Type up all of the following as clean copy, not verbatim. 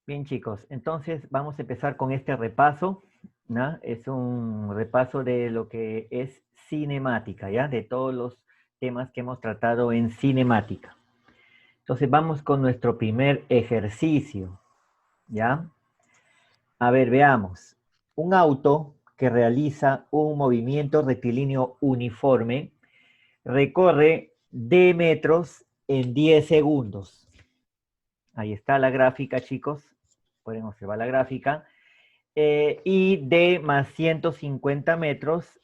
Bien, chicos, entonces vamos a empezar con este repaso, ¿no? Es un repaso de lo que es cinemática, ¿ya? De todos los temas que hemos tratado en cinemática. Entonces vamos con nuestro primer ejercicio, ¿ya? A ver, veamos. Un auto que realiza un movimiento rectilíneo uniforme recorre d metros en 10 segundos. Ahí está la gráfica, chicos. Pueden observar la gráfica. Y D más 150 metros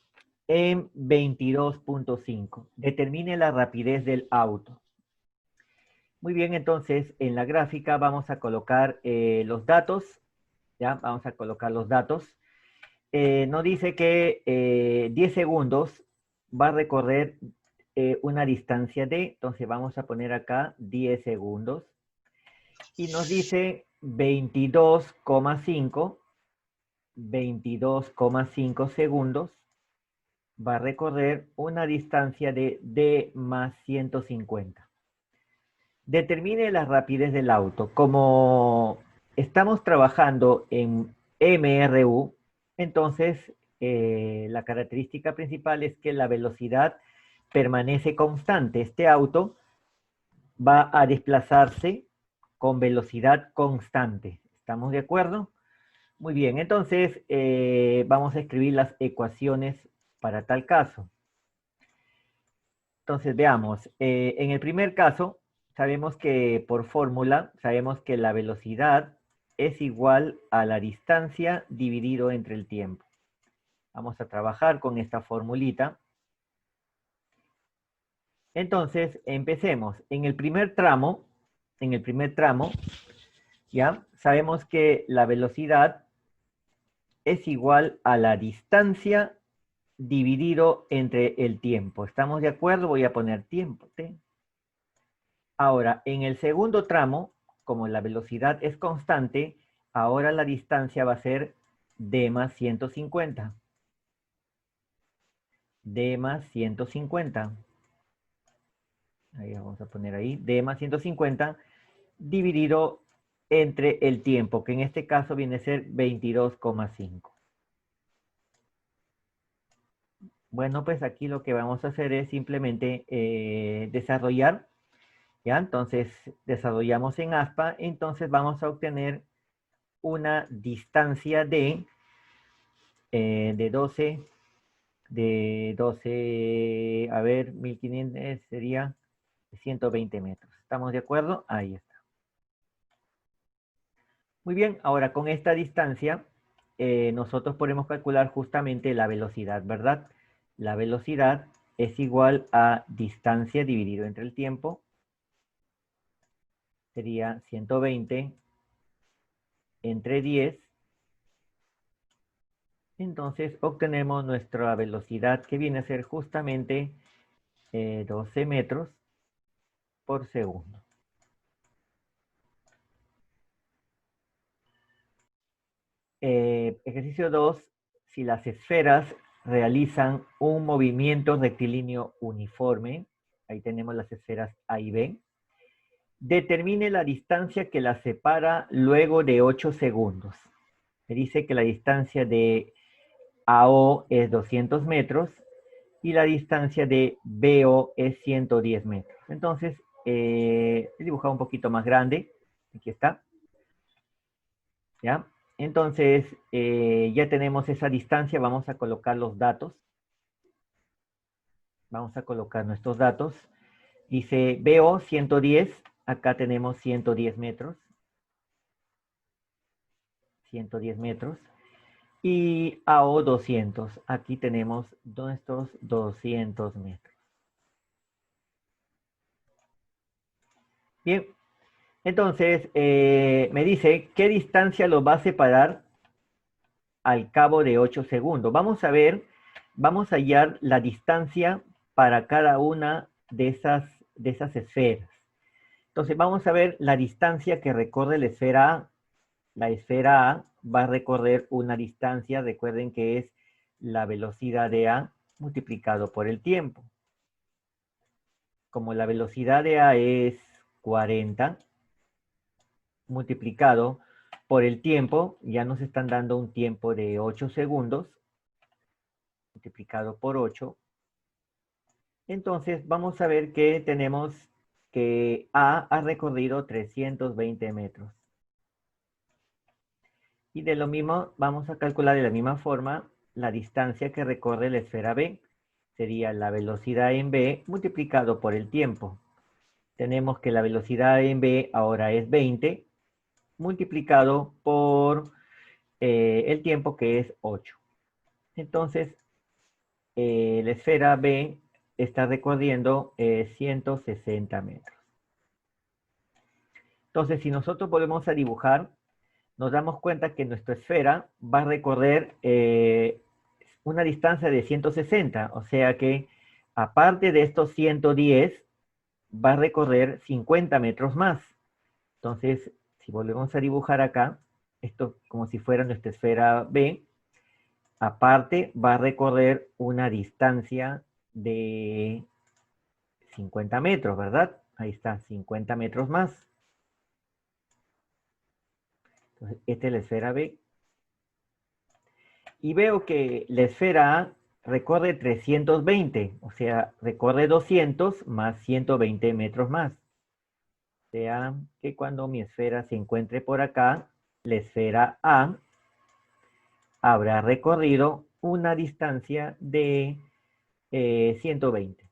en 22.5. Determine la rapidez del auto. Muy bien, entonces en la gráfica vamos a colocar los datos. Ya, vamos a colocar los datos. Nos dice que 10 segundos va a recorrer una distancia de, entonces vamos a poner acá 10 segundos. Y nos dice 22,5 segundos va a recorrer una distancia de D más 150. Determine la rapidez del auto. Como estamos trabajando en MRU, entonces la característica principal es que la velocidad permanece constante. Este auto va a desplazarse con velocidad constante. ¿Estamos de acuerdo? Muy bien, entonces vamos a escribir las ecuaciones para tal caso. Entonces veamos, en el primer caso, sabemos que por fórmula, sabemos que la velocidad es igual a la distancia dividido entre el tiempo. Vamos a trabajar con esta formulita. Entonces, empecemos. En el primer tramo, ya sabemos que la velocidad es igual a la distancia dividido entre el tiempo. ¿Estamos de acuerdo? Voy a poner tiempo, T. Ahora, en el segundo tramo, como la velocidad es constante, ahora la distancia va a ser D más 150. D más 150. Ahí vamos a poner ahí. D más 150 dividido entre el tiempo, que en este caso viene a ser 22,5. Bueno, pues aquí lo que vamos a hacer es simplemente desarrollar, ¿ya? Entonces, desarrollamos en ASPA, entonces vamos a obtener una distancia de 12, a ver, 1500 sería 120 metros. ¿Estamos de acuerdo? Ahí está. Muy bien, ahora con esta distancia, nosotros podemos calcular justamente la velocidad, ¿verdad? La velocidad es igual a distancia dividido entre el tiempo. Sería 120 entre 10. Entonces obtenemos nuestra velocidad que viene a ser justamente 12 metros por segundo. Ejercicio 2. Si las esferas realizan un movimiento rectilíneo uniforme, ahí tenemos las esferas A y B, determine la distancia que las separa luego de 8 segundos. Me dice que la distancia de AO es 200 metros y la distancia de BO es 110 metros. Entonces, he dibujado un poquito más grande. Aquí está. ¿Ya? Entonces, ya tenemos esa distancia. Vamos a colocar los datos. Vamos a colocar nuestros datos. Dice BO 110. Acá tenemos 110 metros. 110 metros. Y AO 200. Aquí tenemos nuestros 200 metros. Bien, entonces me dice qué distancia lo va a separar al cabo de 8 segundos. Vamos a ver, vamos a hallar la distancia para cada una de esas esferas. Entonces vamos a ver la distancia que recorre la esfera A. La esfera A va a recorrer una distancia, recuerden que es la velocidad de A multiplicado por el tiempo. Como la velocidad de A es 40, multiplicado por el tiempo, ya nos están dando un tiempo de 8 segundos, multiplicado por 8. Entonces, vamos a ver que tenemos que A ha recorrido 320 metros. Y de lo mismo, vamos a calcular de la misma forma la distancia que recorre la esfera B. Sería la velocidad en B multiplicado por el tiempo. Tenemos que la velocidad en B ahora es 20, multiplicado por el tiempo que es 8. Entonces, la esfera B está recorriendo 160 metros. Entonces, si nosotros volvemos a dibujar, nos damos cuenta que nuestra esfera va a recorrer una distancia de 160, o sea que aparte de estos 110, va a recorrer 50 metros más. Entonces, si volvemos a dibujar acá, esto como si fuera nuestra esfera B, aparte va a recorrer una distancia de 50 metros, ¿verdad? Ahí está, 50 metros más. Entonces, esta es la esfera B. Y veo que la esfera A recorre 320, o sea, recorre 200 más 120 metros más. O sea, que cuando mi esfera se encuentre por acá, la esfera A habrá recorrido una distancia de 120.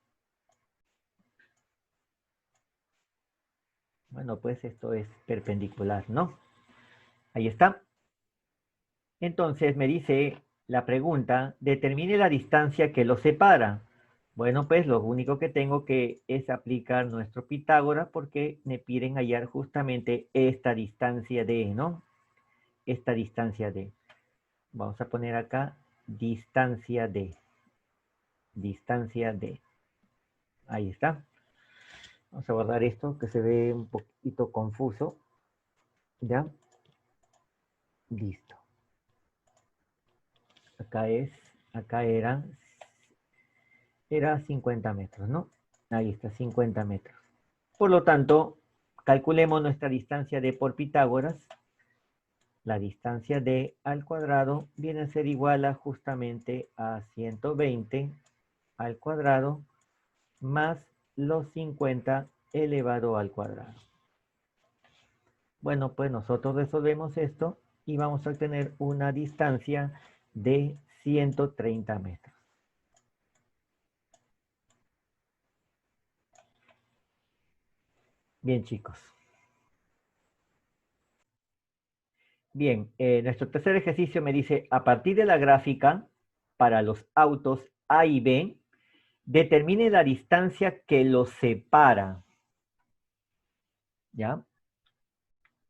Bueno, pues esto es perpendicular, ¿no? Ahí está. Entonces me dice la pregunta, determine la distancia que los separa. Bueno, pues lo único que tengo que es aplicar nuestro Pitágoras porque me piden hallar justamente esta distancia D, ¿no? Esta distancia D. Vamos a poner acá distancia D. Distancia D. Ahí está. Vamos a guardar esto que se ve un poquito confuso. ¿Ya? Listo. Acá era 50 metros, ¿no? Ahí está, 50 metros. Por lo tanto, calculemos nuestra distancia D por Pitágoras. La distancia D al cuadrado viene a ser igual a justamente a 120 al cuadrado más los 50 elevado al cuadrado. Bueno, pues nosotros resolvemos esto y vamos a obtener una distancia de 130 metros. Bien, chicos. Bien, nuestro tercer ejercicio me dice, a partir de la gráfica para los autos A y B, determine la distancia que los separa, ¿ya?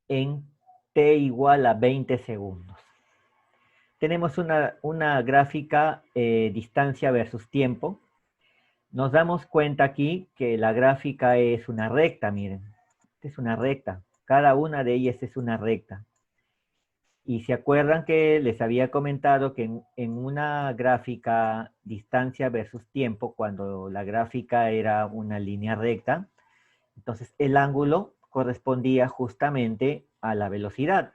En t igual a 20 segundos. Tenemos una gráfica distancia versus tiempo. Nos damos cuenta aquí que la gráfica es una recta, miren. Esta es una recta. Cada una de ellas es una recta. Y se acuerdan que les había comentado que en una gráfica distancia versus tiempo, cuando la gráfica era una línea recta, entonces el ángulo correspondía justamente a la velocidad.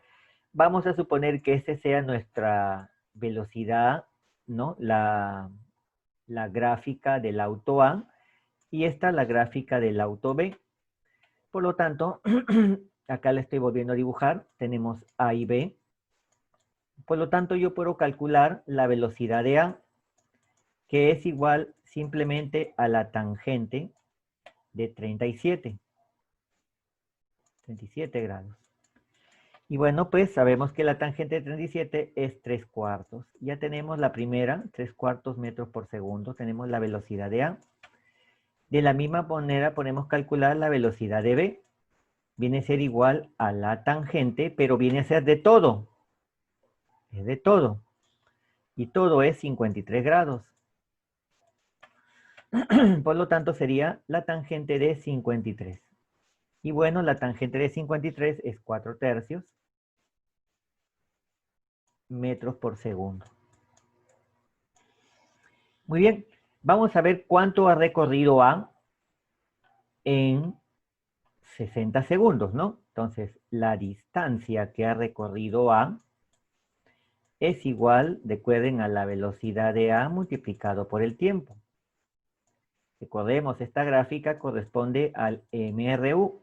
Vamos a suponer que esta sea nuestra velocidad, ¿no? La gráfica del auto A y esta la gráfica del auto B. Por lo tanto, acá la estoy volviendo a dibujar. Tenemos A y B. Por lo tanto, yo puedo calcular la velocidad de A, que es igual simplemente a la tangente de 37 grados. Y bueno, pues sabemos que la tangente de 37 es 3/4. Ya tenemos la primera, 3/4 metros por segundo. Tenemos la velocidad de A. De la misma manera podemos calcular la velocidad de B. Viene a ser igual a la tangente, pero viene a ser de todo. Es de todo. Y todo es 53 grados. Por lo tanto, sería la tangente de 53. Y bueno, la tangente de 53 es 4/3 metros por segundo. Muy bien, vamos a ver cuánto ha recorrido A en 60 segundos, ¿no? Entonces, la distancia que ha recorrido A es igual, recuerden, a la velocidad de A multiplicado por el tiempo. Recordemos, esta gráfica corresponde al MRU.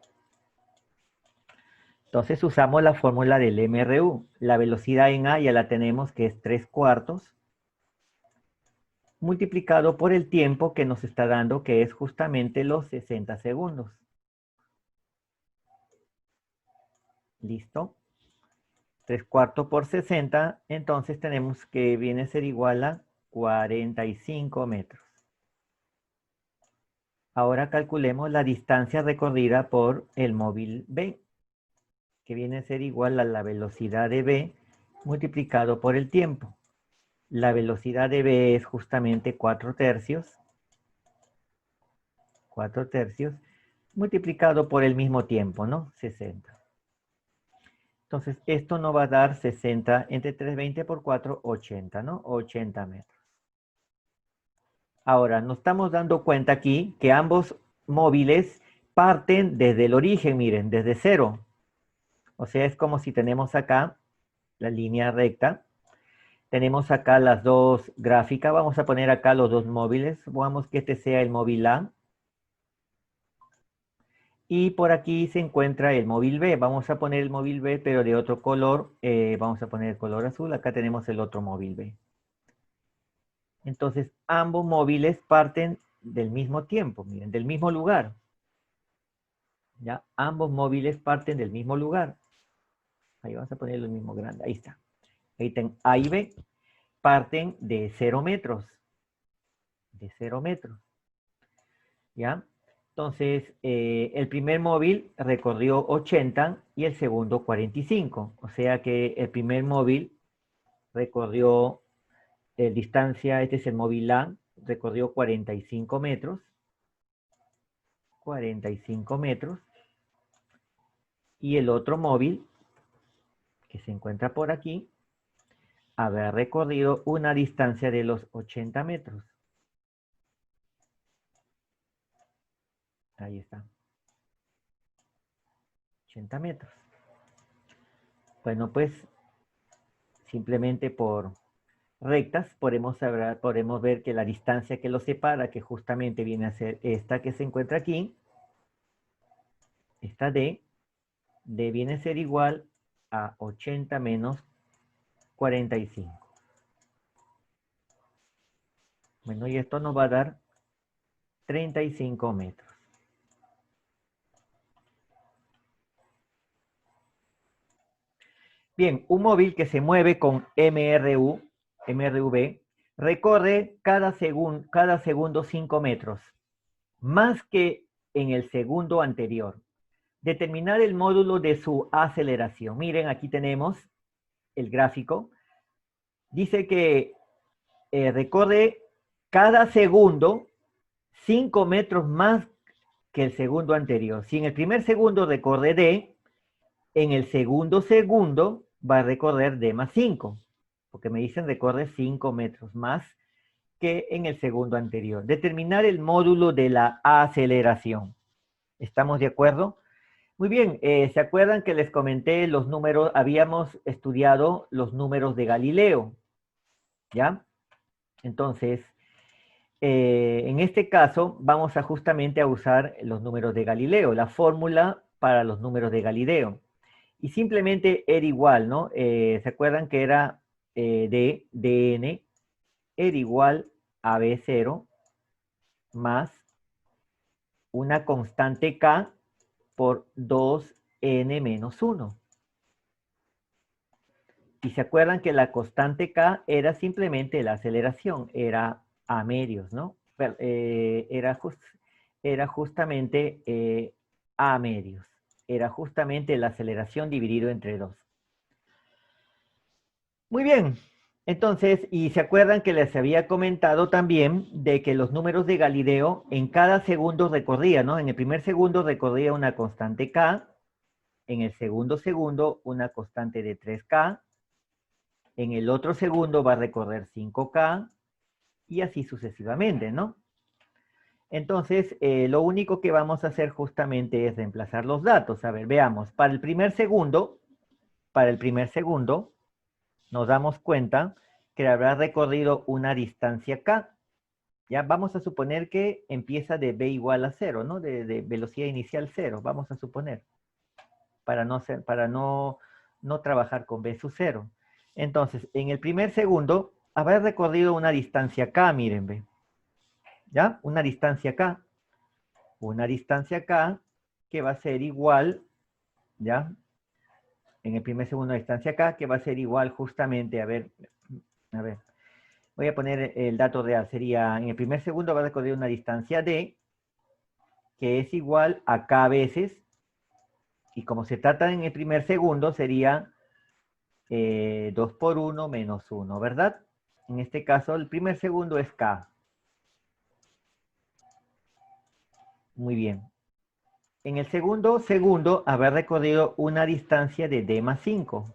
Entonces usamos la fórmula del MRU. La velocidad en A ya la tenemos, que es 3/4, multiplicado por el tiempo que nos está dando, que es justamente los 60 segundos. ¿Listo? 3/4 por 60, entonces tenemos que viene a ser igual a 45 metros. Ahora calculemos la distancia recorrida por el móvil B, que viene a ser igual a la velocidad de B multiplicado por el tiempo. La velocidad de B es justamente 4/3, multiplicado por el mismo tiempo, ¿no? 60. Entonces, esto nos va a dar 60 entre 320 por 4, 80, ¿no? 80 metros. Ahora, nos estamos dando cuenta aquí que ambos móviles parten desde el origen, miren, desde cero. O sea, es como si tenemos acá la línea recta. Tenemos acá las dos gráficas. Vamos a poner acá los dos móviles. Supongamos que este sea el móvil A. Y por aquí se encuentra el móvil B. Vamos a poner el móvil B, pero de otro color. Vamos a poner el color azul. Acá tenemos el otro móvil B. Entonces, ambos móviles parten del mismo tiempo, miren, del mismo lugar. ¿Ya? Ambos móviles parten del mismo lugar. Ahí vamos a poner el mismo grande. Ahí está. Ahí están A y B. Parten de 0 metros. De 0 metros. ¿Ya? Entonces, el primer móvil recorrió 80 y el segundo 45. O sea que el primer móvil recorrió distancia, este es el móvil A, recorrió 45 metros. 45 metros. Y el otro móvil, que se encuentra por aquí, habrá recorrido una distancia de los 80 metros. Ahí está. 80 metros. Bueno, pues simplemente por rectas podemos ver que la distancia que los separa, que justamente viene a ser esta que se encuentra aquí, esta D viene a ser igual a 80 menos 45. Bueno, y esto nos va a dar 35 metros. Bien, un móvil que se mueve con MRV, recorre cada segundo 5 metros, más que en el segundo anterior. Determinar el módulo de su aceleración. Miren, aquí tenemos el gráfico. Dice que recorre cada segundo 5 metros más que el segundo anterior. Si en el primer segundo recorre D, en el segundo va a recorrer D más 5, porque me dicen recorre 5 metros más que en el segundo anterior. Determinar el módulo de la aceleración. ¿Estamos de acuerdo? Muy bien, ¿se acuerdan que les comenté los números? Habíamos estudiado los números de Galileo, ¿ya? Entonces, en este caso vamos a justamente a usar los números de Galileo, la fórmula para los números de Galileo. Y simplemente era igual, ¿no? ¿Se acuerdan que era dn era igual a B0 más una constante K por 2n menos 1. Y se acuerdan que la constante K era simplemente la aceleración, era a medios, ¿no? Era justamente a medios. Era justamente la aceleración dividido entre 2. Muy bien. Entonces, y se acuerdan que les había comentado también de que los números de Galileo en cada segundo recorría, ¿no? En el primer segundo recorría una constante K, en el segundo una constante de 3K, en el otro segundo va a recorrer 5K, y así sucesivamente, ¿no? Entonces, lo único que vamos a hacer justamente es reemplazar los datos. A ver, veamos. Para el primer segundo, nos damos cuenta que habrá recorrido una distancia k. Ya vamos a suponer que empieza de b igual a 0, ¿no? De velocidad inicial 0, vamos a suponer, para no trabajar con b sub 0. Entonces, en el primer segundo, habrá recorrido una distancia k, miren, ve. ¿Ya? Una distancia k. Una distancia k que va a ser igual, ¿ya? En el primer segundo, una distancia k que va a ser igual justamente, a ver, voy a poner el dato real, sería, en el primer segundo va a recorrer una distancia d, que es igual a k veces, y como se trata en el primer segundo, sería 2 por 1 menos 1, ¿verdad? En este caso, el primer segundo es k. Muy bien. En el segundo habrá recorrido una distancia de d más 5.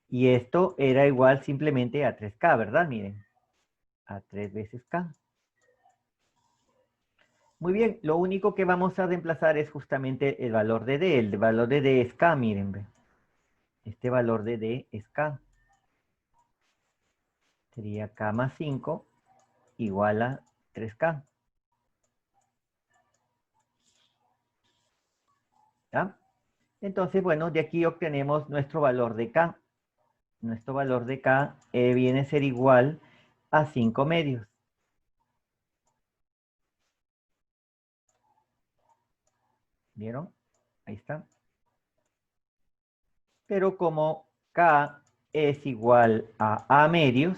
Y esto era igual simplemente a 3k, ¿verdad? Miren, a 3 veces k. Muy bien, lo único que vamos a reemplazar es justamente el valor de d. El valor de d es k, miren. Ve. Este valor de d es k. Sería k más 5 igual a 3k. ¿Ya? Entonces, bueno, de aquí obtenemos nuestro valor de k. Nuestro valor de k viene a ser igual a 5 medios. ¿Vieron? Ahí está. Pero como k es igual a medios,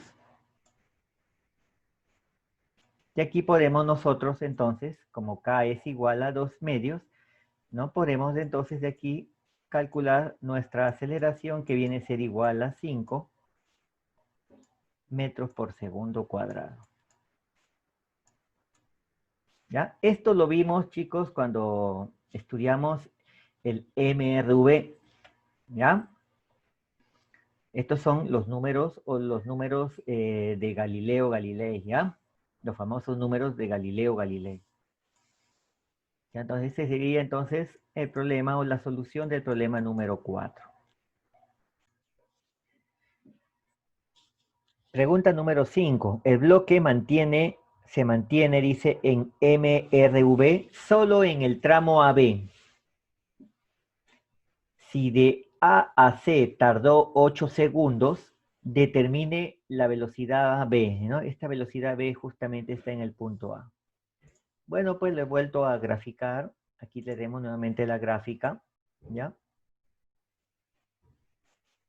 y aquí podemos nosotros entonces, como k es igual a 2 medios, ¿no? Podemos entonces de aquí calcular nuestra aceleración que viene a ser igual a 5 metros por segundo cuadrado. ¿Ya? Esto lo vimos, chicos, cuando estudiamos el MRV, ¿ya? Estos son los números de Galileo Galilei, ¿ya? Los famosos números de Galileo Galilei. ¿Ya? Entonces, ese sería entonces el problema o la solución del problema número 4. Pregunta número 5. El bloque se mantiene, dice, en MRV solo en el tramo AB. Si de A a C tardó 8 segundos, determine la velocidad B, ¿no? Esta velocidad B justamente está en el punto A. Bueno, pues lo he vuelto a graficar. Aquí tenemos nuevamente la gráfica, ¿ya?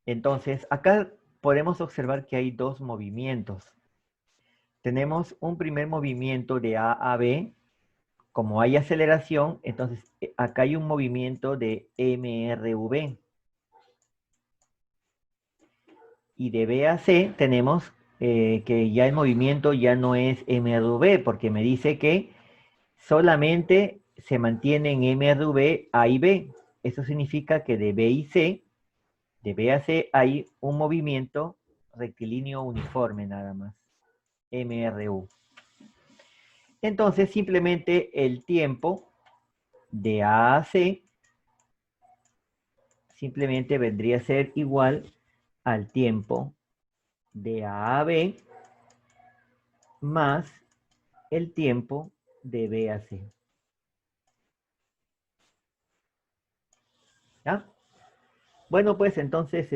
Entonces, acá podemos observar que hay dos movimientos. Tenemos un primer movimiento de A a B. Como hay aceleración, entonces acá hay un movimiento de MRV. Y de B a C tenemos que ya el movimiento ya no es MRV, porque me dice que solamente se mantiene en MRV A y B. Eso significa que de B y C, de B a C, hay un movimiento rectilíneo uniforme nada más, MRU. Entonces, simplemente el tiempo de A a C simplemente vendría a ser igual al tiempo de A a B más el tiempo de B a C. ¿Ya? Bueno, pues entonces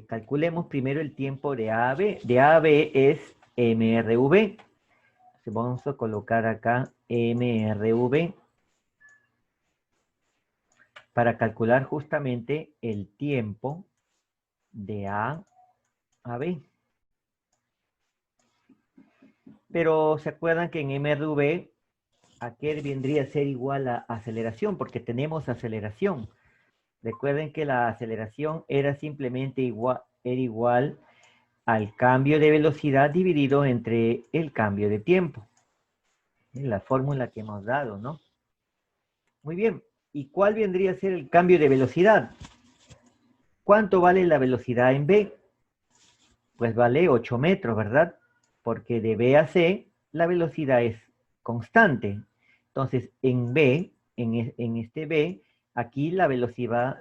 calculemos primero el tiempo de A a B. De A a B es MRV. Entonces vamos a colocar acá MRV para calcular justamente el tiempo de A a B. Pero se acuerdan que en MRV, aquel vendría a ser igual a aceleración, porque tenemos aceleración. Recuerden que la aceleración era simplemente igual al cambio de velocidad dividido entre el cambio de tiempo. Es la fórmula que hemos dado, ¿no? Muy bien. ¿Y cuál vendría a ser el cambio de velocidad? ¿Cuánto vale la velocidad en B? Pues vale 8 metros, ¿verdad? Porque de B a C la velocidad es constante. Entonces, en B, en este B, aquí la velocidad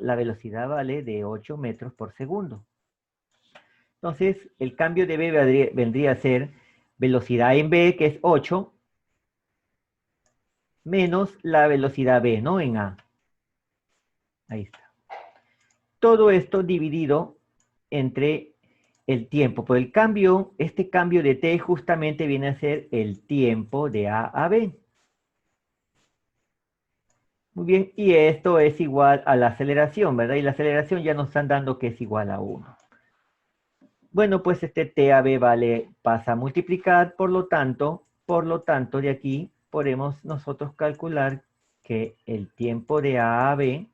vale de 8 metros por segundo. Entonces, el cambio de B vendría a ser velocidad en B, que es 8, menos la velocidad B, ¿no? En A. Ahí está. Todo esto dividido entre el tiempo. Por el cambio, este cambio de T justamente viene a ser el tiempo de A a B. Muy bien, y esto es igual a la aceleración, ¿verdad? Y la aceleración ya nos están dando que es igual a 1. Bueno, pues este T a B pasa a multiplicar, por lo tanto, de aquí podemos nosotros calcular que el tiempo de A a B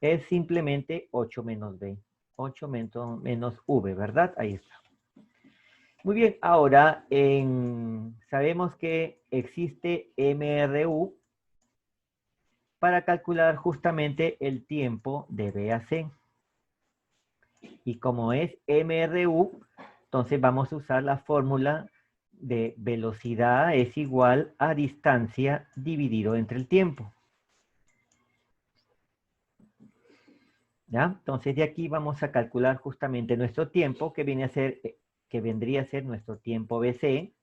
es simplemente 8 menos B. 8 menos V, ¿verdad? Ahí está. Muy bien, ahora sabemos que existe MRU para calcular justamente el tiempo de B a C. Y como es MRU, entonces vamos a usar la fórmula de velocidad es igual a distancia dividido entre el tiempo. ¿Ya? Entonces de aquí vamos a calcular justamente nuestro tiempo, que vendría a ser nuestro tiempo BC,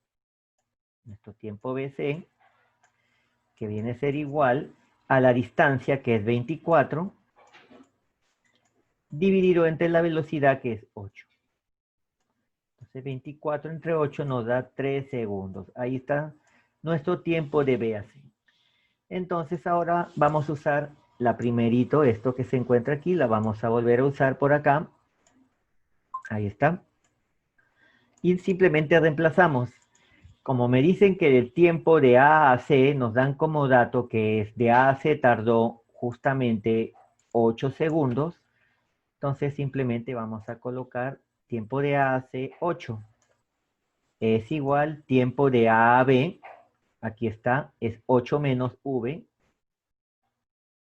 que viene a ser igual a la distancia, que es 24, dividido entre la velocidad, que es 8. Entonces 24 entre 8 nos da 3 segundos. Ahí está nuestro tiempo de B a C. Entonces ahora vamos a usar la primerito, esto que se encuentra aquí, la vamos a volver a usar por acá. Ahí está. Y simplemente reemplazamos. Como me dicen que el tiempo de A a C nos dan como dato que es de A a C tardó justamente 8 segundos, entonces simplemente vamos a colocar tiempo de A a C 8. Es igual tiempo de A a B, aquí está, es 8 menos V,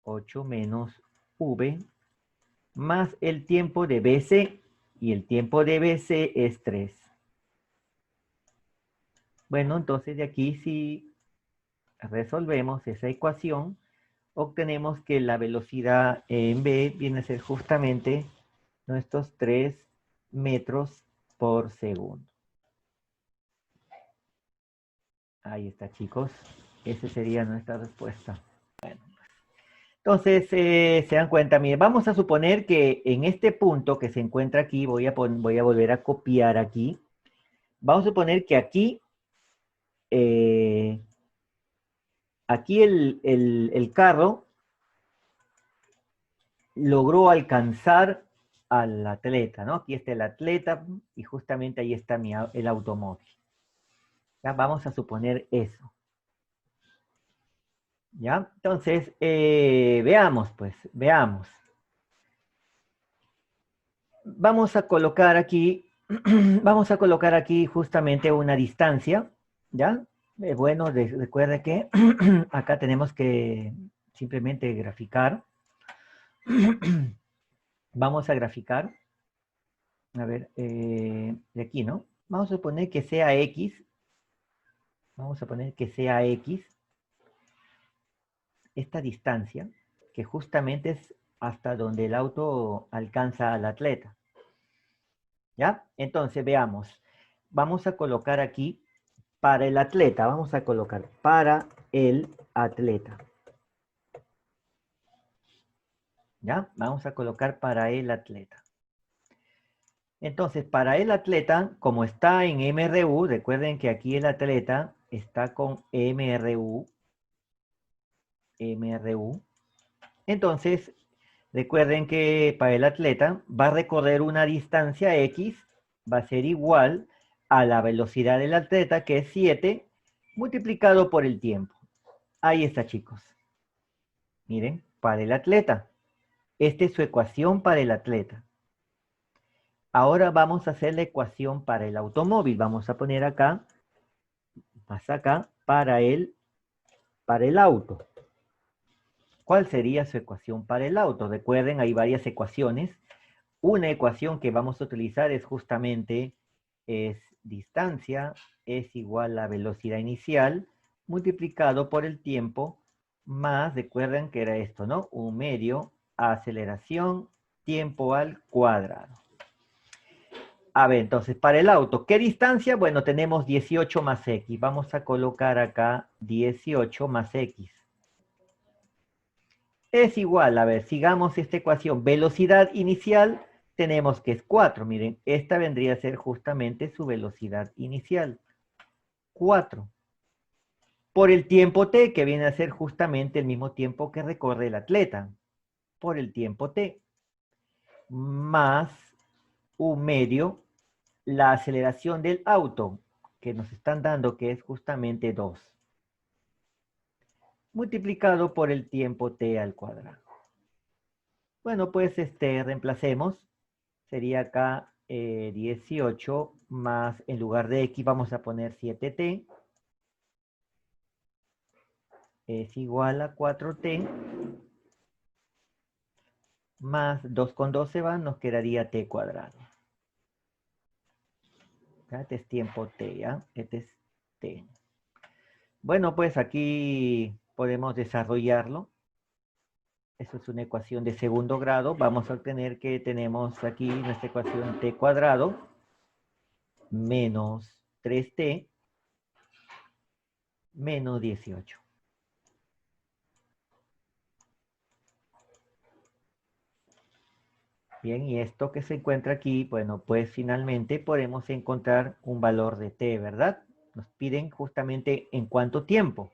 8 menos V, más el tiempo de BC, y el tiempo de BC es 3. Bueno, entonces de aquí si resolvemos esa ecuación, obtenemos que la velocidad en B viene a ser justamente nuestros 3 metros por segundo. Ahí está, chicos. Esa sería nuestra respuesta. Bueno, entonces, se dan cuenta, miren, vamos a suponer que en este punto que se encuentra aquí, voy a volver a copiar aquí. Vamos a suponer que aquí, aquí el carro logró alcanzar al atleta, ¿no? Aquí está el atleta y justamente ahí está el automóvil. ¿Ya? Vamos a suponer eso. ¿Ya? Entonces, veamos, pues, veamos. Vamos a colocar aquí, justamente una distancia, ¿ya? Bueno, recuerda que acá tenemos que simplemente graficar. Vamos a graficar. A ver, de aquí, ¿no? Vamos a poner que sea X. Vamos a poner que sea X. Esta distancia, que justamente es hasta donde el auto alcanza al atleta. ¿Ya? Entonces, veamos. Vamos a colocar aquí para el atleta. Vamos a colocar para el atleta. ¿Ya? Vamos a colocar para el atleta. Entonces, para el atleta, como está en MRU, recuerden que aquí el atleta está con MRU. Entonces, recuerden que para el atleta va a recorrer una distancia X, va a ser igual a la velocidad del atleta, que es 7, multiplicado por el tiempo. Ahí está, chicos. Miren, para el atleta. Esta es su ecuación para el atleta. Ahora vamos a hacer la ecuación para el automóvil. Vamos a poner acá, más acá, para el auto. ¿Cuál sería su ecuación para el auto? Recuerden, hay varias ecuaciones. Una ecuación que vamos a utilizar es justamente distancia es igual a velocidad inicial multiplicado por el tiempo más, recuerden que era esto, ¿no? 1/2 aceleración, tiempo al cuadrado. A ver, entonces, para el auto, ¿qué distancia? Bueno, tenemos 18 más X. Vamos a colocar acá 18 más X. Es igual, a ver, sigamos esta ecuación. Velocidad inicial tenemos que es 4. Miren, esta vendría a ser justamente su velocidad inicial. 4. Por el tiempo t, que viene a ser justamente el mismo tiempo que recorre el atleta. Por el tiempo t. Más 1/2 la aceleración del auto, que nos están dando que es justamente 2. Multiplicado por el tiempo t al cuadrado. Bueno, pues reemplacemos. Sería acá 18 más, en lugar de x vamos a poner 7t. Es igual a 4t. Más 2 con 2 se van, nos quedaría t cuadrado. Este es tiempo t, ¿ya? Este es t. Bueno, pues aquí podemos desarrollarlo. Eso es una ecuación de segundo grado. Vamos a obtener que tenemos aquí nuestra ecuación t cuadrado menos 3t menos 18. Bien, y esto que se encuentra aquí, bueno, pues finalmente podemos encontrar un valor de t, ¿verdad? Nos piden justamente en cuánto tiempo.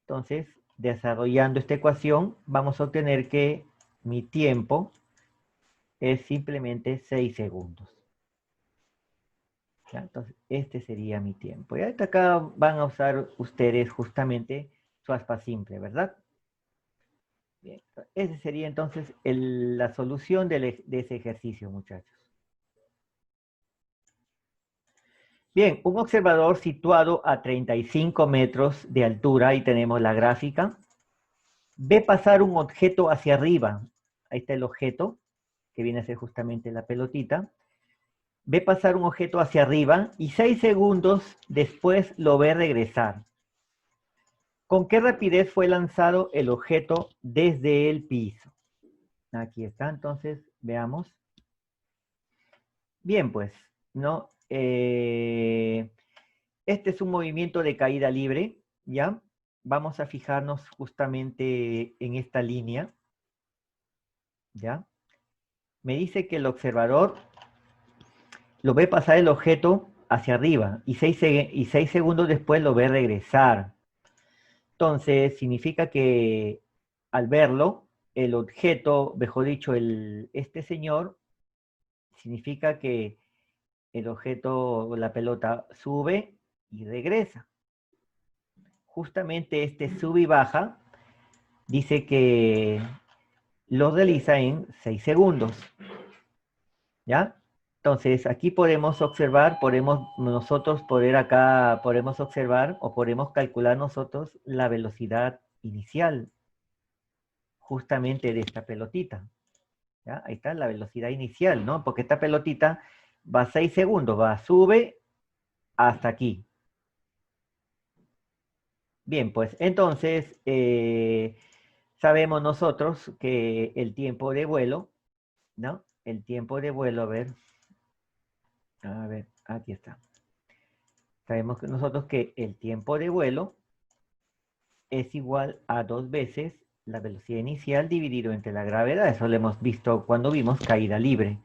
Entonces, desarrollando esta ecuación, vamos a obtener que mi tiempo es simplemente 6 segundos. ¿Ya? Entonces, este sería mi tiempo. Y acá van a usar ustedes justamente su aspa simple, ¿verdad? Bien, esa sería entonces la solución de ese ejercicio, muchachos. Bien, un observador situado a 35 metros de altura, ahí tenemos la gráfica, ve pasar un objeto hacia arriba. Ahí está el objeto, que viene a ser justamente la pelotita. Ve pasar un objeto hacia arriba y 6 segundos después lo ve regresar. ¿Con qué rapidez fue lanzado el objeto desde el piso? Aquí está, entonces, veamos. Bien, pues, ¿no? Este es un movimiento de caída libre, ¿ya? Vamos a fijarnos justamente en esta línea, ¿ya? Me dice que el observador lo ve pasar el objeto hacia arriba y 6 segundos después lo ve regresar. Entonces, significa que al verlo, el objeto, mejor dicho, este señor, significa que el objeto, la pelota, sube y regresa. Justamente este sube y baja dice que lo realiza en 6 segundos. ¿Ya? Entonces, aquí podemos observar, podemos observar o podemos calcular nosotros la velocidad inicial justamente de esta pelotita. ¿Ya? Ahí está la velocidad inicial, ¿no? Porque esta pelotita va 6 segundos, sube hasta aquí. Bien, pues entonces sabemos nosotros que el tiempo de vuelo, ¿no? El tiempo de vuelo, a ver, aquí está. Sabemos que nosotros que el tiempo de vuelo es igual a 2 veces la velocidad inicial dividido entre la gravedad. Eso lo hemos visto cuando vimos caída libre.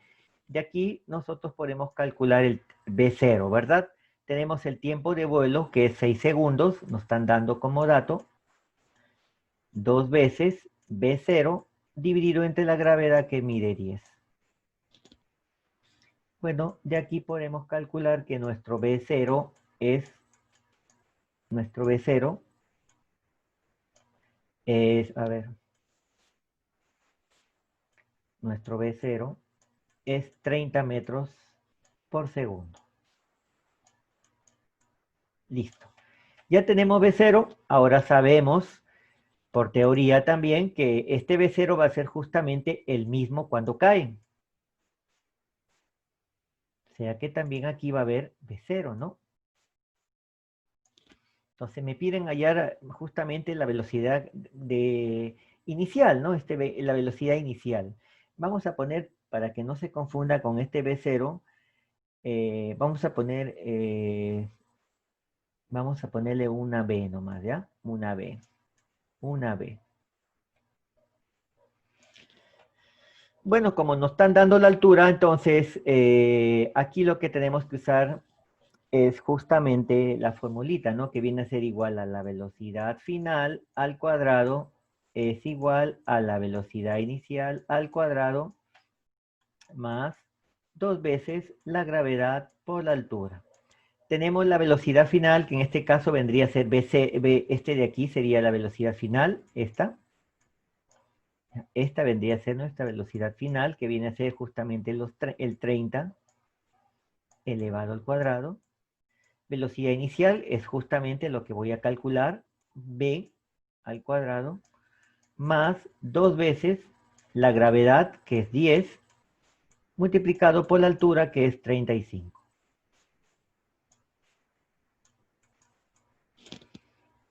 De aquí nosotros podemos calcular el V0, ¿verdad? Tenemos el tiempo de vuelo que es 6 segundos, nos están dando como dato. 2 veces V0 dividido entre la gravedad que mide 10. Bueno, de aquí podemos calcular que nuestro V0 es, a ver, nuestro V0 es 30 metros por segundo. Listo. Ya tenemos V0, ahora sabemos por teoría también que este V0 va a ser justamente el mismo cuando cae. sea que también aquí va a haber V0, ¿no? Entonces me piden hallar justamente la velocidad inicial, ¿no? La velocidad inicial. Vamos a poner, para que no se confunda con este V0, vamos a ponerle una B nomás, ¿ya? Una B. Bueno, como nos están dando la altura, entonces aquí lo que tenemos que usar es justamente la formulita, ¿no? Que viene a ser igual a la velocidad final al cuadrado es igual a la velocidad inicial al cuadrado más 2 veces la gravedad por la altura. Tenemos la velocidad final, que en este caso vendría a ser este de aquí sería la velocidad final, esta. Esta vendría a ser nuestra velocidad final, que viene a ser justamente el 30 elevado al cuadrado. Velocidad inicial es justamente lo que voy a calcular, b al cuadrado, más 2 veces la gravedad, que es 10, multiplicado por la altura, que es 35.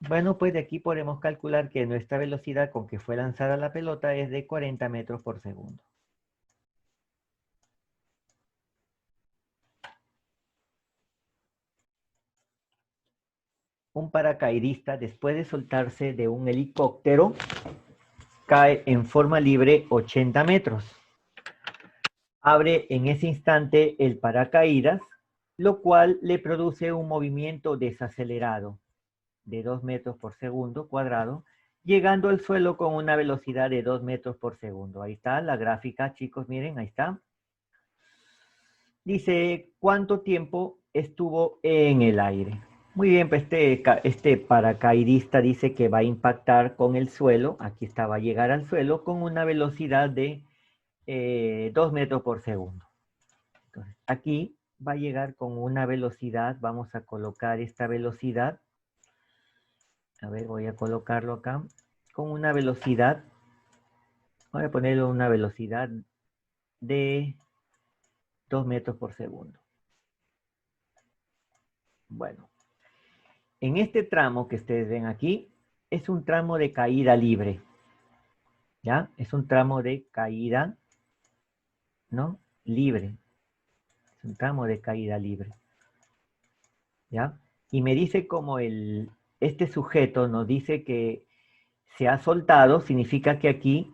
Bueno, pues de aquí podemos calcular que nuestra velocidad con que fue lanzada la pelota es de 40 metros por segundo. Un paracaidista, después de soltarse de un helicóptero, cae en forma libre 80 metros. Abre en ese instante el paracaídas, lo cual le produce un movimiento desacelerado de 2 metros por segundo cuadrado, llegando al suelo con una velocidad de 2 metros por segundo. Ahí está la gráfica, chicos, miren, ahí está. Dice, ¿cuánto tiempo estuvo en el aire? Muy bien, pues este paracaidista dice que va a impactar con el suelo, aquí está, va a llegar al suelo con una velocidad de 2 metros por segundo. Entonces, aquí va a llegar con una velocidad, vamos a colocar esta velocidad, a ver, voy a colocarlo acá, con una velocidad, voy a ponerle una velocidad de 2 metros por segundo. Bueno, en este tramo que ustedes ven aquí, es un tramo de caída libre, ¿ya? Es un tramo de caída, ¿no? Libre. Es un tramo de caída libre, ¿ya? Y me dice como este sujeto nos dice que se ha soltado, significa que aquí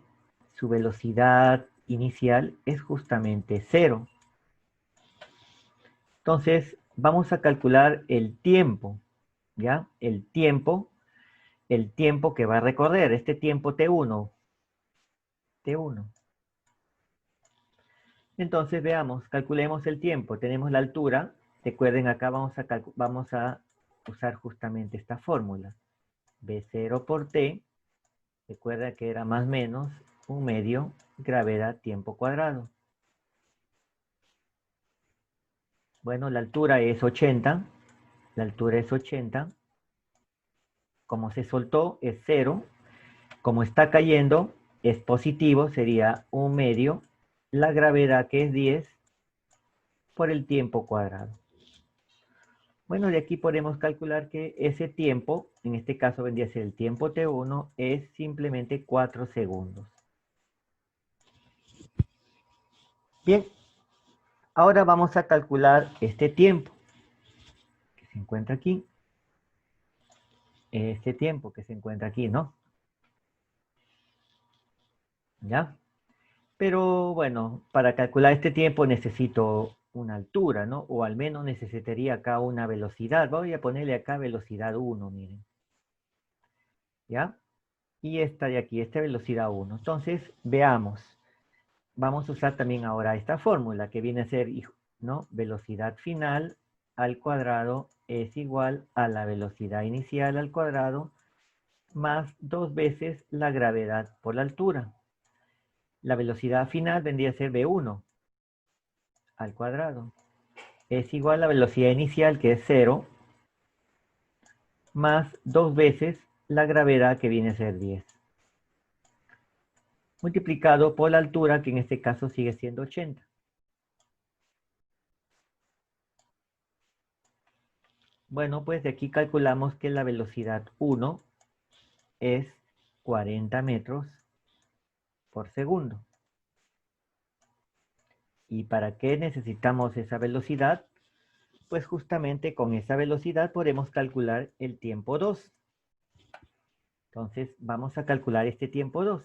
su velocidad inicial es justamente 0. Entonces, vamos a calcular el tiempo, ¿ya? El tiempo que va a recorrer, este tiempo T1. Entonces, veamos, calculemos el tiempo. Tenemos la altura. Recuerden, acá vamos a usar justamente esta fórmula. V0 por T, recuerda que era más o menos 1/2 gravedad tiempo cuadrado. Bueno, la altura es 80. La altura es 80. Como se soltó es 0. Como está cayendo es positivo, sería 1/2 la gravedad, que es 10, por el tiempo cuadrado. Bueno, de aquí podemos calcular que ese tiempo, en este caso vendría a ser el tiempo T1, es simplemente 4 segundos. Bien, ahora vamos a calcular este tiempo que se encuentra aquí. Este tiempo que se encuentra aquí, ¿no? ¿Ya? Pero bueno, para calcular este tiempo necesito una altura, ¿no? O al menos necesitaría acá una velocidad. Voy a ponerle acá velocidad 1, miren. ¿Ya? Y esta de aquí, esta velocidad 1. Entonces, veamos. Vamos a usar también ahora esta fórmula que viene a ser, ¿no? Velocidad final al cuadrado es igual a la velocidad inicial al cuadrado más 2 veces la gravedad por la altura. La velocidad final vendría a ser V1 al cuadrado. Es igual a la velocidad inicial, que es 0, más 2 veces la gravedad, que viene a ser 10. Multiplicado por la altura, que en este caso sigue siendo 80. Bueno, pues de aquí calculamos que la velocidad 1 es 40 metros por segundo. ¿Y para qué necesitamos esa velocidad? Pues justamente con esa velocidad podemos calcular el tiempo 2. Entonces vamos a calcular este tiempo 2.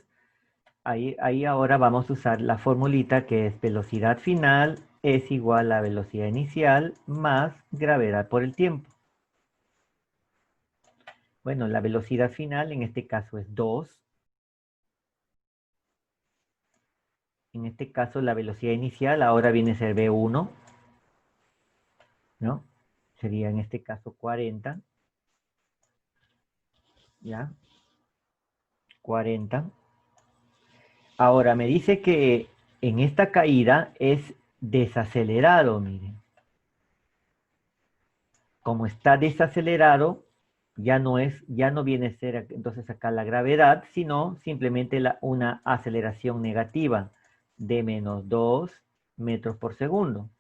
Ahí ahora vamos a usar la formulita que es velocidad final es igual a velocidad inicial más gravedad por el tiempo. Bueno, la velocidad final en este caso es 2. En este caso la velocidad inicial ahora viene a ser v1, ¿no? Sería en este caso 40, ¿ya? 40. Ahora me dice que en esta caída es desacelerado, miren. Como está desacelerado, ya no viene a ser entonces acá la gravedad, sino simplemente una aceleración negativa de menos 2 metros por segundo,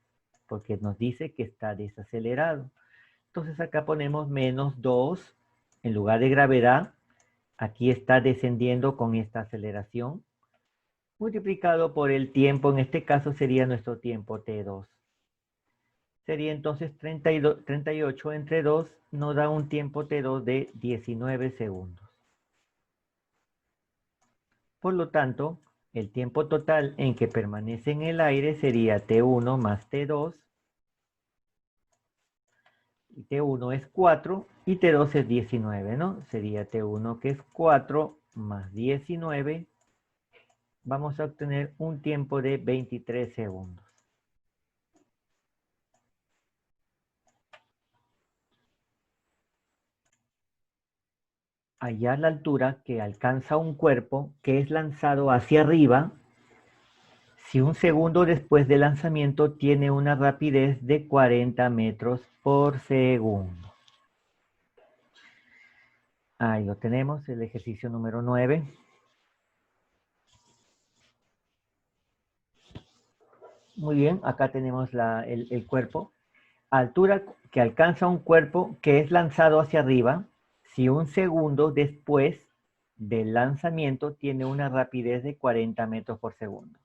porque nos dice que está desacelerado. Entonces acá ponemos menos 2, en lugar de gravedad, aquí está descendiendo con esta aceleración, multiplicado por el tiempo, en este caso sería nuestro tiempo T2. Sería entonces 38 entre 2, nos da un tiempo T2 de 19 segundos. Por lo tanto, el tiempo total en que permanece en el aire sería T1 más T2. Y T1 es 4 y T2 es 19, ¿no? Sería T1 que es 4 más 19. Vamos a obtener un tiempo de 23 segundos. Hallar la altura que alcanza un cuerpo que es lanzado hacia arriba si un segundo después del lanzamiento tiene una rapidez de 40 metros por segundo. Ahí lo tenemos, el ejercicio número 9. Muy bien, acá tenemos el cuerpo. Altura que alcanza un cuerpo que es lanzado hacia arriba si un segundo después del lanzamiento tiene una rapidez de 40 metros por segundo.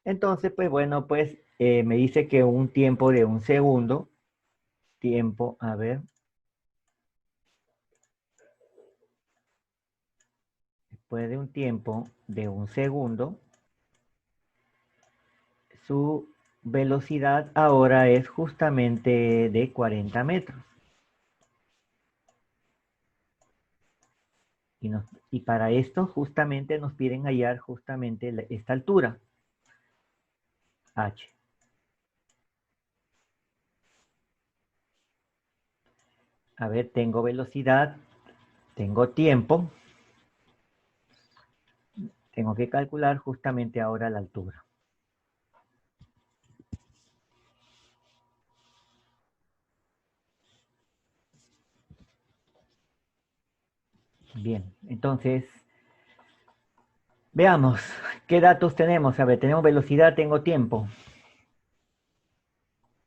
Entonces, pues bueno, pues me dice que un tiempo de un segundo, a ver, después de un tiempo de un segundo, su velocidad ahora es justamente de 40 metros. Y para esto justamente nos piden hallar justamente esta altura, h. A ver, tengo velocidad, tengo tiempo, tengo que calcular justamente ahora la altura. Bien, entonces, veamos, ¿qué datos tenemos? A ver, tenemos velocidad, tengo tiempo.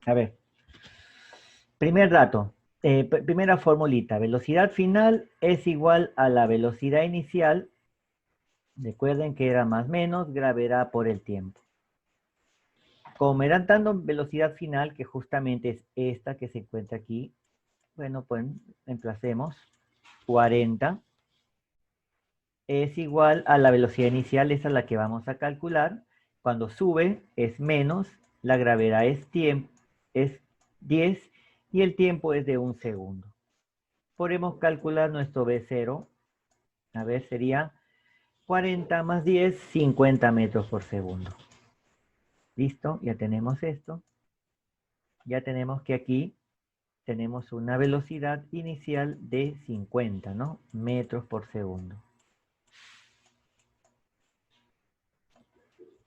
A ver, primer dato, primera formulita, velocidad final es igual a la velocidad inicial. Recuerden que era más menos gravedad por el tiempo. Como me dan dando velocidad final, que justamente es esta que se encuentra aquí, bueno, pues reemplacemos 40 es igual a la velocidad inicial, esa es la que vamos a calcular. Cuando sube es menos, la gravedad es 10 y el tiempo es de un segundo. Podemos calcular nuestro V0. A ver, sería 40 más 10, 50 metros por segundo. Listo, ya tenemos esto. Ya tenemos que aquí tenemos una velocidad inicial de 50, ¿no? Metros por segundo.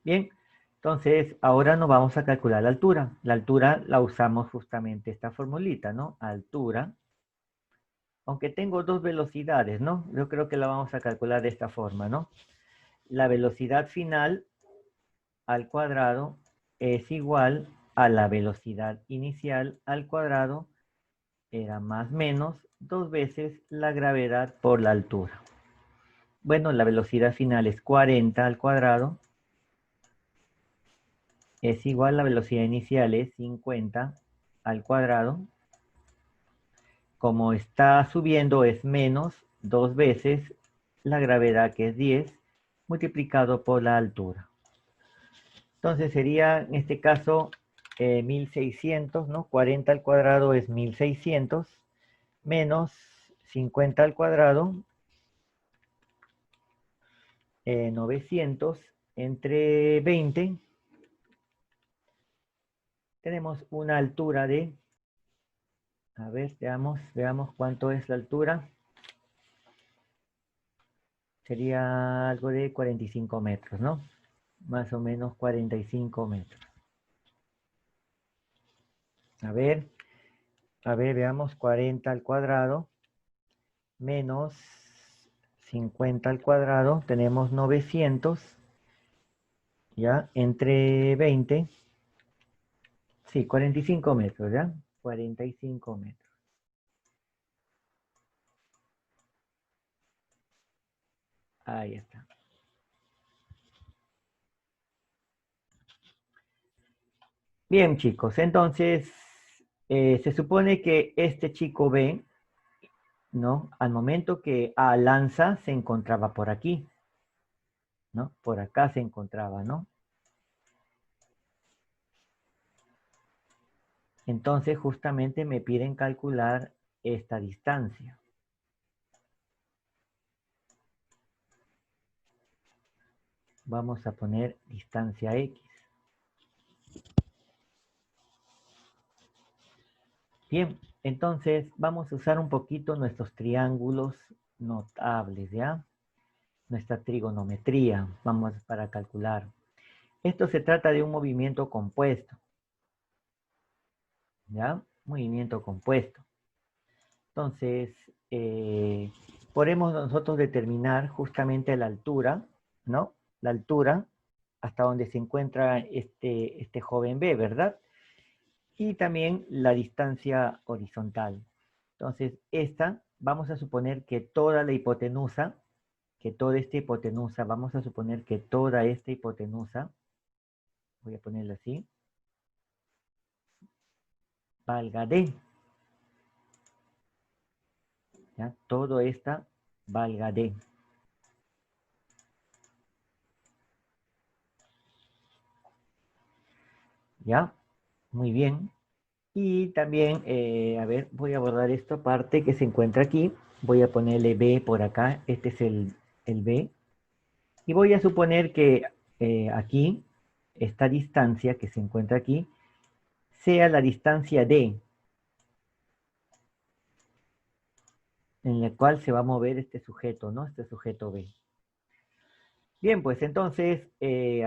Bien, entonces ahora nos vamos a calcular la altura. La altura la usamos justamente esta formulita, ¿no? Altura. Aunque tengo dos velocidades, ¿no? Yo creo que la vamos a calcular de esta forma, ¿no? La velocidad final al cuadrado es igual a la velocidad inicial al cuadrado era más menos 2 veces la gravedad por la altura. Bueno, la velocidad final es 40 al cuadrado. Es igual, la velocidad inicial es 50 al cuadrado. Como está subiendo es menos 2 veces la gravedad, que es 10, multiplicado por la altura. Entonces sería, en este caso, 1600, ¿no? 40 al cuadrado es 1600, menos 50 al cuadrado, 900, entre 20, tenemos una altura de, a ver, veamos cuánto es la altura. Sería algo de 45 metros, ¿no? Más o menos 45 metros. A ver, veamos, 40 al cuadrado menos 50 al cuadrado, tenemos 900, ¿ya? Entre 20, sí, 45 metros, ¿ya? 45 metros. Ahí está. Bien, chicos, entonces se supone que este chico B, ¿no? Al momento que A lanza, se encontraba por aquí, ¿no? Por acá se encontraba, ¿no? Entonces, justamente me piden calcular esta distancia. Vamos a poner distancia X. Bien, entonces vamos a usar un poquito nuestros triángulos notables, ¿ya? Nuestra trigonometría, vamos para calcular. Esto se trata de un movimiento compuesto, ¿ya? Movimiento compuesto. Entonces, podemos nosotros determinar justamente la altura, ¿no? La altura hasta donde se encuentra este joven B, ¿verdad? Y también la distancia horizontal. Entonces, vamos a suponer que toda la hipotenusa, vamos a suponer que toda esta hipotenusa, voy a ponerla así, valga D. ¿Ya? Todo esta valga D. ¿Ya? Muy bien. Y también, a ver, voy a borrar esta parte que se encuentra aquí. Voy a ponerle B por acá. Este es el B. Y voy a suponer que aquí, esta distancia que se encuentra aquí, sea la distancia D, en la cual se va a mover este sujeto, ¿no? Este sujeto B. Bien, pues entonces,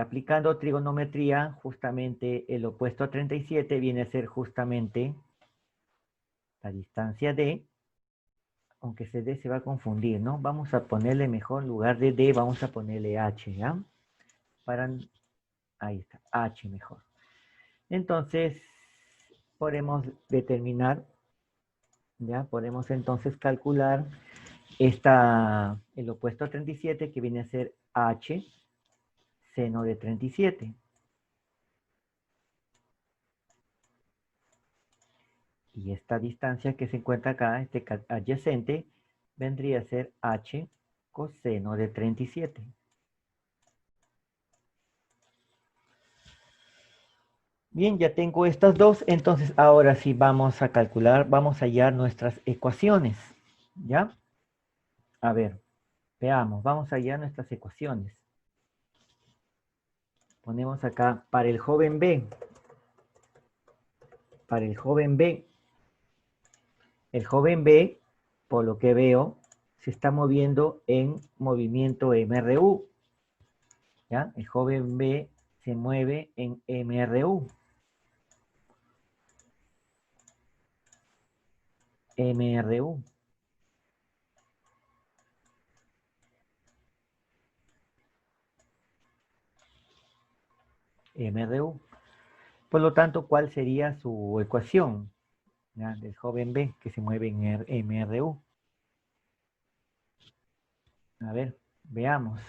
aplicando trigonometría, justamente el opuesto a 37 viene a ser justamente la distancia D, aunque ese D se va a confundir, ¿no? Vamos a ponerle mejor, en lugar de D, vamos a ponerle H, ¿ya? Ahí está, H mejor. Entonces, podemos determinar, ¿ya? Podemos entonces calcular el opuesto a 37, que viene a ser H seno de 37. Y esta distancia que se encuentra acá, este adyacente, vendría a ser H coseno de 37. Bien, ya tengo estas dos, entonces ahora sí vamos a calcular, vamos a hallar nuestras ecuaciones, ¿ya? A ver, veamos, vamos a hallar nuestras ecuaciones. Ponemos acá, para el joven B, el joven B, por lo que veo, se está moviendo en movimiento MRU, ¿ya? El joven B se mueve en MRU. MRU. MRU. Por lo tanto, ¿cuál sería su ecuación? ¿ya? Del joven B que se mueve en MRU. A ver, veamos.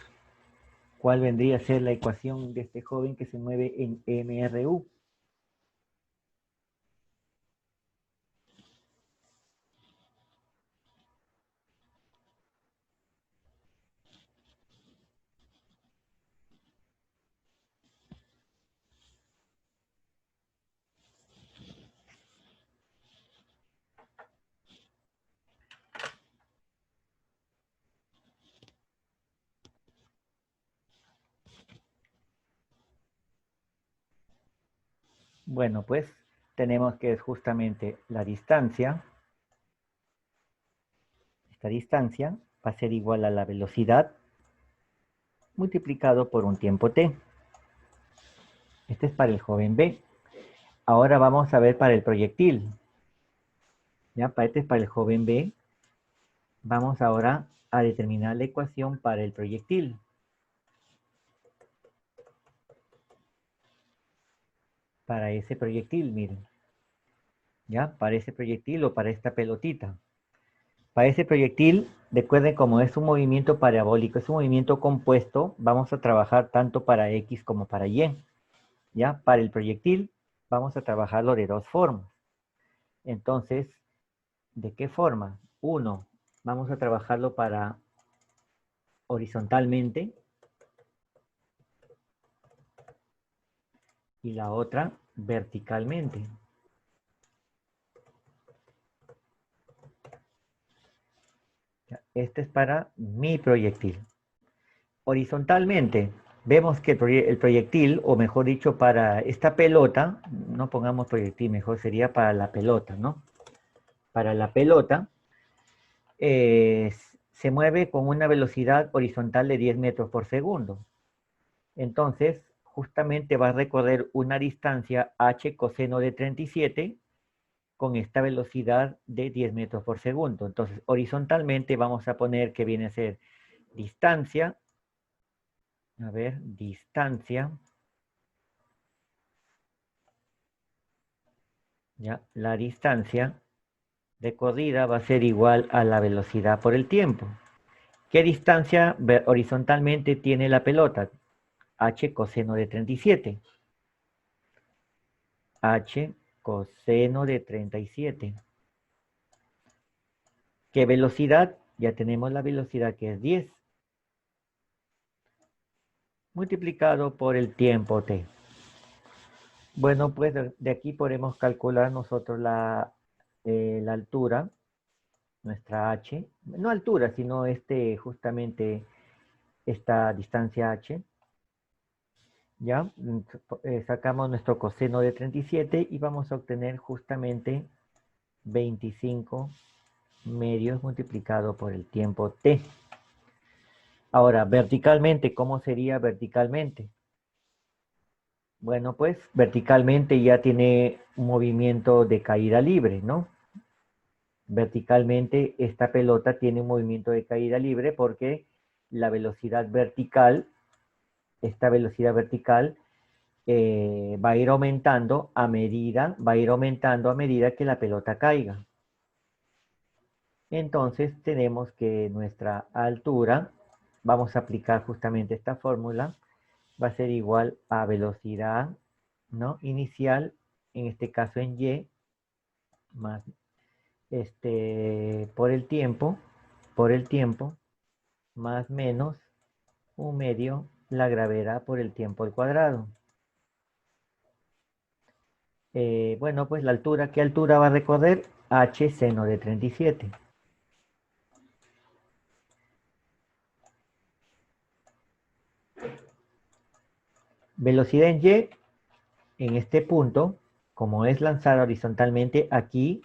¿Cuál vendría a ser la ecuación de este joven que se mueve en MRU? Bueno, pues tenemos que es justamente la distancia. Esta distancia va a ser igual a la velocidad multiplicado por un tiempo t. Este es para el joven B. Ahora vamos a ver para el proyectil. Ya, este es para el joven B. Vamos ahora a determinar la ecuación para el proyectil. Para ese proyectil, miren. Ya, para ese proyectil o para esta pelotita. Para ese proyectil, recuerden como es un movimiento parabólico, es un movimiento compuesto, vamos a trabajar tanto para X como para Y. ¿Ya? Para el proyectil vamos a trabajarlo de dos formas. Entonces, ¿de qué forma? Uno, vamos a trabajarlo para horizontalmente y la otra verticalmente. Este es para mi proyectil. Horizontalmente, vemos que el proyectil, o mejor dicho, para esta pelota, no pongamos proyectil, mejor sería para la pelota, ¿no? Para la pelota, se mueve con una velocidad horizontal de 10 metros por segundo. Entonces, justamente va a recorrer una distancia h coseno de 37 con esta velocidad de 10 metros por segundo. Entonces, horizontalmente vamos a poner que viene a ser distancia, a ver, distancia, ya, la distancia recorrida va a ser igual a la velocidad por el tiempo. ¿Qué distancia horizontalmente tiene la pelota? H coseno de 37. H coseno de 37. ¿Qué velocidad? Ya tenemos la velocidad que es 10. Multiplicado por el tiempo t. Bueno, pues de aquí podemos calcular nosotros la altura, nuestra h. No altura, sino justamente esta distancia h. ¿Ya? Sacamos nuestro coseno de 37 y vamos a obtener justamente 25 medios multiplicado por el tiempo t. Ahora, verticalmente, ¿cómo sería verticalmente? Bueno, pues verticalmente ya tiene un movimiento de caída libre, ¿no? Verticalmente esta pelota tiene un movimiento de caída libre porque la velocidad vertical, esta velocidad vertical va a ir aumentando a medida que la pelota caiga. Entonces tenemos que nuestra altura, vamos a aplicar justamente esta fórmula, va a ser igual a velocidad, ¿no? Inicial, en este caso en Y, más por el tiempo, más menos un medio la gravedad por el tiempo al cuadrado. Bueno, pues la altura, ¿qué altura va a recorrer? H seno de 37. Velocidad en Y, en este punto, como es lanzada horizontalmente aquí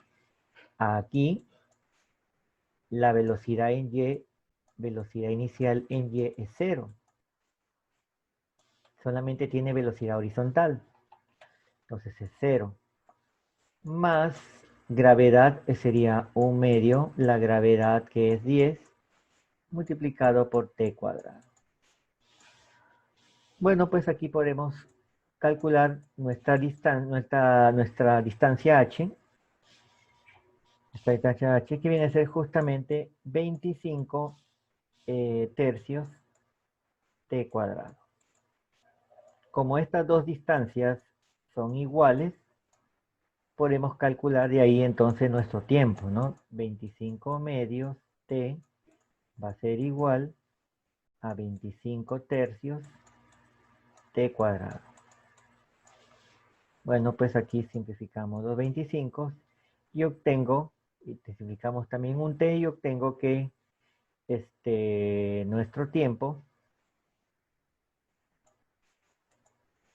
a aquí, la velocidad en Y, velocidad inicial en Y es 0. Solamente tiene velocidad horizontal. Entonces es 0. Más gravedad sería un medio, la gravedad que es 10, multiplicado por t cuadrado. Bueno, pues aquí podemos calcular nuestra distancia h, Esta distancia h que viene a ser justamente 25 tercios t cuadrado. Como estas dos distancias son iguales, podemos calcular de ahí entonces nuestro tiempo, ¿no? 25 medios t va a ser igual a 25 tercios t cuadrado. Bueno, pues aquí simplificamos los 25 y obtengo, y simplificamos también un t y obtengo que nuestro tiempo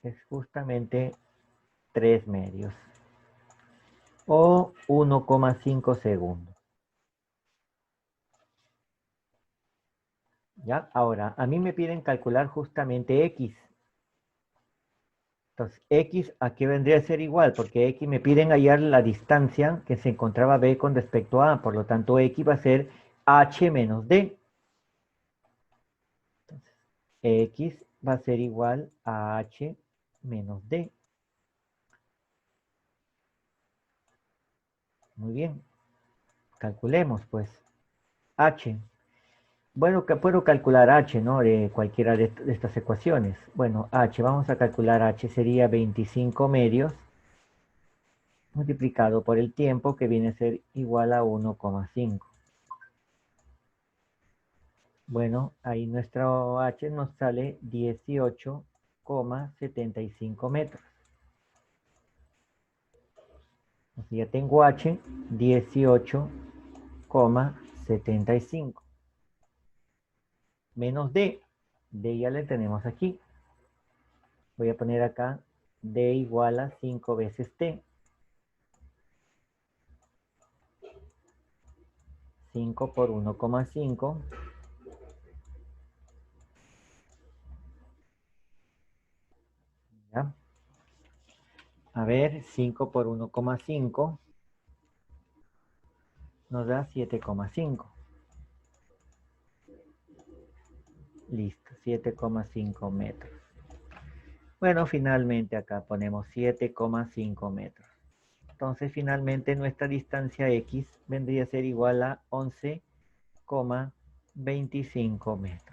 es justamente 3 medios o 1,5 segundos. ¿Ya? Ahora, a mí me piden calcular justamente x. Entonces, x a qué vendría a ser igual, porque x me piden hallar la distancia que se encontraba b con respecto a, por lo tanto x va a ser h menos d. Entonces, x va a ser igual a h menos d. Muy bien, calculemos pues h. Bueno, que puedo calcular h, ¿no? De cualquiera de estas ecuaciones. Bueno, h, vamos a calcular h, sería 25 medios multiplicado por el tiempo, que viene a ser igual a 1,5. Bueno, ahí nuestro h nos sale 18,75 metros. Entonces ya tengo h, 18,75. Menos d, d ya le tenemos aquí. Voy a poner acá d igual a 5 veces t. 5 por 1,5. ¿Ya? A ver, 5 por 1,5 nos da 7,5. Listo, 7,5 metros. Bueno, finalmente acá ponemos 7,5 metros. Entonces, finalmente nuestra distancia X vendría a ser igual a 11,25 metros.